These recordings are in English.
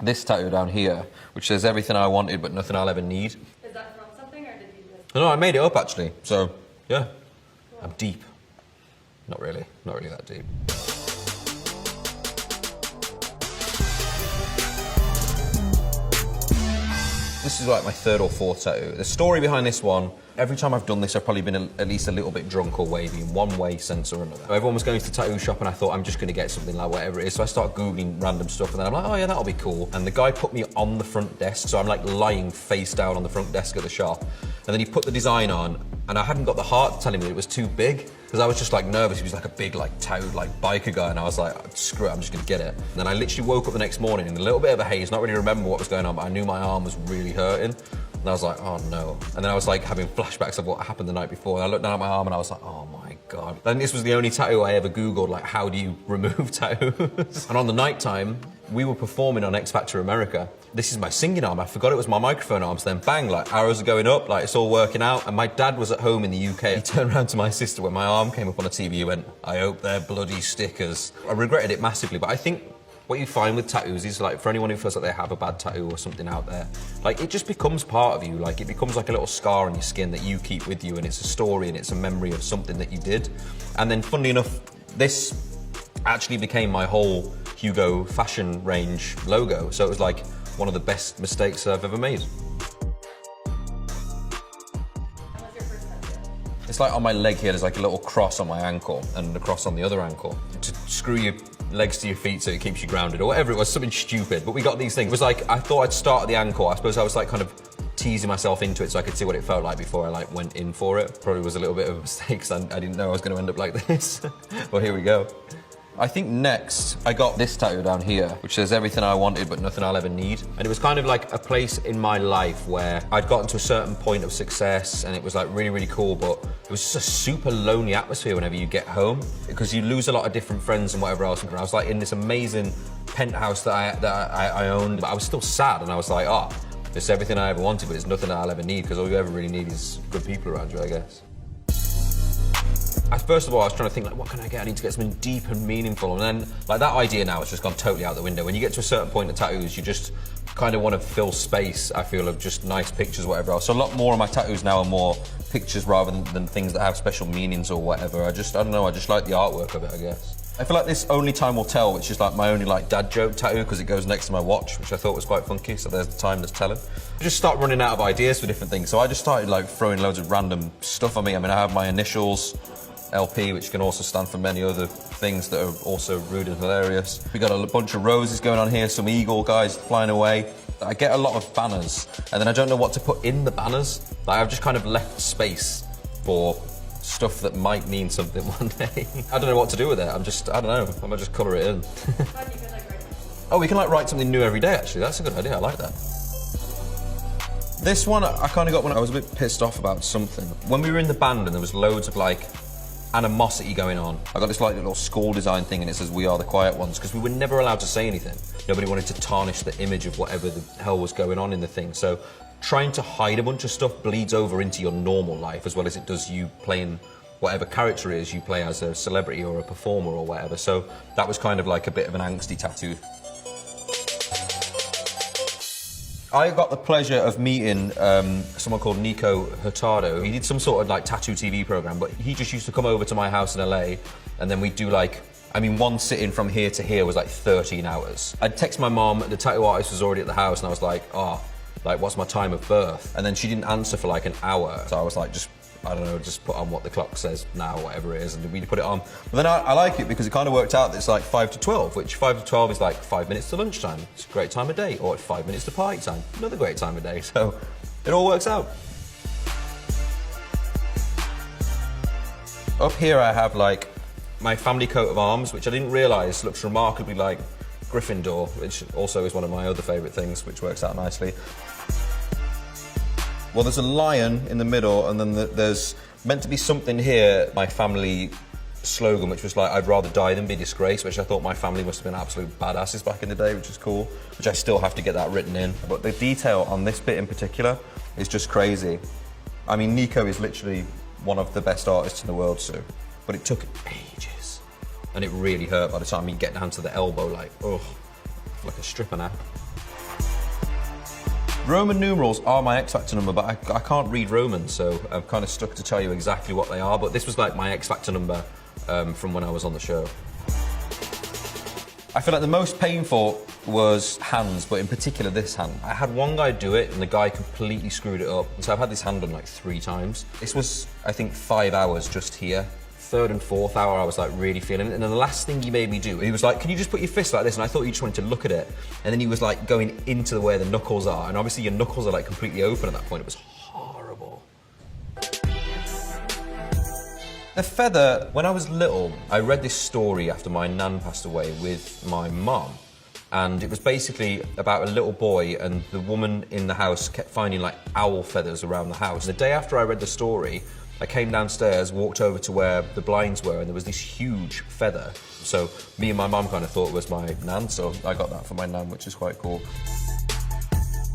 this tattoo down here, which says everything I wanted but nothing I'll ever need. Is that from something or did you just... No, I made it up actually, so yeah. Cool. I'm deep. Not really that deep. This is like my third or fourth tattoo. The story behind this one, every time I've done this, I've probably been at least a little bit drunk or wavy in one way, sense or another. Everyone was going to the tattoo shop and I thought, I'm just gonna get something like whatever it is. So I start Googling random stuff and then I'm like, oh yeah, that'll be cool. And the guy put me on the front desk, so I'm like lying face down on the front desk at the shop. And then he put the design on and I hadn't got the heart to tell him that it was too big because I was just like nervous. He was like a big like tattooed like biker guy and I was like, screw it, I'm just gonna get it. And then I literally woke up the next morning in a little bit of a haze, not really remember what was going on, but I knew my arm was really hurting. And I was like, oh no. And then I was like having flashbacks of what happened the night before. And I looked down at my arm and I was like, oh my God. Then this was the only tattoo I ever Googled, like, how do you remove tattoos? And on the night time, we were performing on X Factor America. This is my singing arm. I forgot it was my microphone arm. So then bang, like arrows are going up, like it's all working out. And my dad was at home in the UK. He turned around to my sister when my arm came up on the TV. He went, I hope they're bloody stickers. I regretted it massively, but I think what you find with tattoos is like, for anyone who feels like they have a bad tattoo or something out there, like it just becomes part of you. Like it becomes like a little scar on your skin that you keep with you and it's a story and it's a memory of something that you did. And then funnily enough, this actually became my whole Hugo fashion range logo. So it was like one of the best mistakes I've ever made. What was your first tattoo? It's like on my leg here, there's like a little cross on my ankle and a cross on the other ankle to screw your legs to your feet so it keeps you grounded or whatever it was, something stupid. But we got these things. It was like, I thought I'd start at the ankle. I suppose I was like kind of teasing myself into it so I could see what it felt like before I like went in for it. Probably was a little bit of a mistake because I didn't know I was going to end up like this. Well, here we go. I think next, I got this tattoo down here, which says everything I wanted but nothing I'll ever need. And it was kind of like a place in my life where I'd gotten to a certain point of success and it was like really, really cool, but it was just a super lonely atmosphere whenever you get home because you lose a lot of different friends and whatever else. And I was like in this amazing penthouse that I owned, but I was still sad and I was like, oh, it's everything I ever wanted, but it's nothing I'll ever need because all you ever really need is good people around you, I guess. First of all, I was trying to think, like, what can I get? I need to get something deep and meaningful. And then, like, that idea now has just gone totally out the window. When you get to a certain point of tattoos, you just kind of want to fill space, I feel, of just nice pictures, whatever else. So a lot more of my tattoos now are more pictures rather than things that have special meanings or whatever. I don't know, I just like the artwork of it, I guess. I feel like this Only Time Will Tell, which is like my only like dad joke tattoo because it goes next to my watch, which I thought was quite funky, so there's the time that's telling. I just start running out of ideas for different things, so I just started like throwing loads of random stuff on me. I mean, I have my initials, LP, which can also stand for many other things that are also rude and hilarious. We got a bunch of roses going on here, some eagle guys flying away. I get a lot of banners, and then I don't know what to put in the banners. Like, I've just kind of left space for stuff that might mean something one day. I don't know what to do with it. I don't know. I might just colour it in. Oh, we can like write something new every day, actually. That's a good idea. I like that. This one I kind of got when I was a bit pissed off about something. When we were in the band and there was loads of like animosity going on. I got this like little school design thing and it says, "We are the quiet ones," because we were never allowed to say anything. Nobody wanted to tarnish the image of whatever the hell was going on in the thing. So trying to hide a bunch of stuff bleeds over into your normal life as well as it does you playing whatever character it is you play as a celebrity or a performer or whatever. So that was kind of like a bit of an angsty tattoo. I got the pleasure of meeting someone called Nico Hurtado. He did some sort of like tattoo TV program, but he just used to come over to my house in LA and then we'd do like, I mean, one sitting from here to here was like 13 hours. I'd text my mom, the tattoo artist was already at the house and I was like, oh, like what's my time of birth? And then she didn't answer for like an hour. So I was like, I don't know, just put on what the clock says now, whatever it is, and we put it on. But then I like it because it kind of worked out that it's like 5 to 12, which 5 to 12 is like 5 minutes to lunchtime. It's a great time of day. Or 5 minutes to party time, another great time of day. So it all works out. Up here I have like my family coat of arms, which I didn't realise looks remarkably like Gryffindor, which also is one of my other favourite things, which works out nicely. Well, there's a lion in the middle, and then there's meant to be something here, my family slogan, which was like, I'd rather die than be disgraced, which I thought my family must have been absolute badasses back in the day, which is cool, which I still have to get that written in. But the detail on this bit in particular is just crazy. I mean, Nico is literally one of the best artists in the world, Sue, but it took ages, and it really hurt by the time you get down to the elbow, like, oh, like a stripper now. Roman numerals are my X Factor number, but I can't read Roman, so I'm kind of stuck to tell you exactly what they are, but this was like my X Factor number from when I was on the show. I feel like the most painful was hands, but in particular this hand. I had one guy do it and the guy completely screwed it up. And so I've had this hand done like 3 times. This was, I think, 5 hours just here. 3rd and 4th hour, I was like really feeling it. And then the last thing he made me do, he was like, can you just put your fist like this? And I thought he just wanted to look at it. And then he was like going into where the knuckles are. And obviously your knuckles are like completely open at that point. It was horrible. The feather, when I was little, I read this story after my nan passed away with my mum. And it was basically about a little boy, and the woman in the house kept finding like owl feathers around the house. The day after I read the story, I came downstairs, walked over to where the blinds were, and there was this huge feather. So me and my mum kind of thought it was my nan, so I got that for my nan, which is quite cool.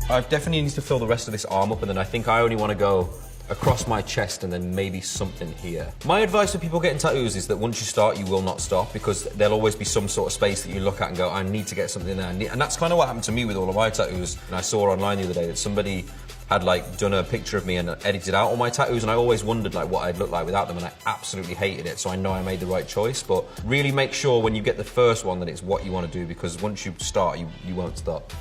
I definitely need to fill the rest of this arm up, and then I think I only want to go across my chest and then maybe something here. My advice for people getting tattoos is that once you start, you will not stop, because there'll always be some sort of space that you look at and go, I need to get something there. And that's kind of what happened to me with all of my tattoos. And I saw online the other day that somebody had like done a picture of me and edited out all my tattoos, and I always wondered like what I'd look like without them, and I absolutely hated it. So I know I made the right choice, but really make sure when you get the first one that it's what you want to do, because once you start, you won't stop.